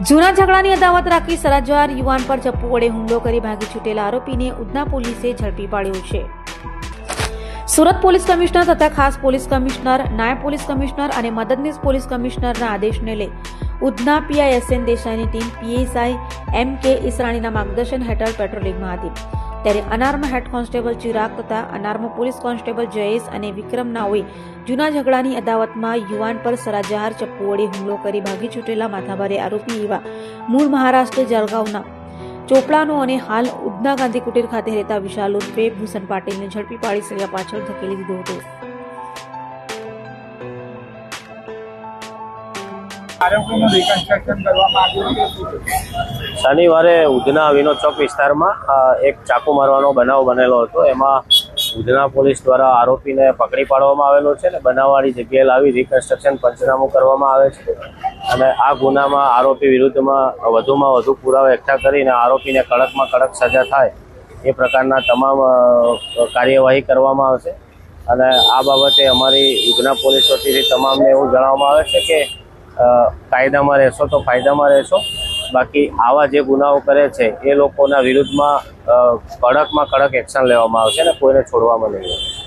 જૂના ઝઘડાની અદાવત રાખી સરાજવાર યુવાન પર ચપ્પુ વડે હુમલો કરી ભાગી છૂટેલા આરોપીને ઉધના પોલીસે ઝડપી પાડ્યો છે। સુરત પોલીસ કમિશનર તથા ખાસ પોલીસ કમિશનર, નાયબ પોલીસ કમિશનર અને મદદનીશ પોલીસ કમિશનરના આદેશને લઈ ઉધના પીઆઈ દેસાઈની ટીમ પીએસઆઈ એમ.કે. ઈસરાણીના માર્ગદર્શન હેઠળ પેટ્રોલિંગમાં હતી। ત્યારે અનાર્મ હેડ કોન્સ્ટેબલ ચિરાગ તથા અનાર્મ પોલીસ કોન્સ્ટેબલ જયેશ અને વિક્રમ નાઓએ જૂના ઝઘડાની અદાવતમાં યુવાન પર સરાજાર ચપ્પુ વડે હુમલો કરી ભાગી છૂટેલા માથાભારે આરોપી એવા મૂળ મહારાષ્ટ્ર જળગાંવના ચોપડાનો અને હાલ ઉધના ગાંધી કુટીર ખાતે રહેતા વિશાલ ઉર્ફે ભૂષણ પાટીલને ઝડપી પાડી સળિયા પાછળ ધકેલી દીધો હતો। શનિવારે ઉધના વિનોદ ચોક વિસ્તારમાં એક ચાકુ મારવાનો બનાવ બનેલો હતો। એમાં ઉધના પોલીસ દ્વારા આરોપીને પકડી પાડવામાં આવેલો છે અને બનાવવાળી જગ્યાએ લાવી રિકન્સ્ટ્રક્શન પંચનામું કરવામાં આવે છે અને આ ગુનામાં આરોપી વિરુદ્ધમાં વધુમાં વધુ પુરાવા એકઠા કરીને આરોપીને કડકમાં કડક સજા થાય એ પ્રકારના તમામ કાર્યવાહી કરવામાં આવશે। અને આ બાબતે અમારી ઉધના પોલીસ વતીથી તમામને એવું જણાવવામાં આવે છે કે કાયદામાં રહેશો તો ફાયદામાં રહેશો, બાકી આવા જે ગુનાઓ કરે છે એ લોકોના વિરુદ્ધમાં કડકમાં કડક એક્શન લેવામાં આવશે અને કોઈને છોડવામાં નહીં આવે।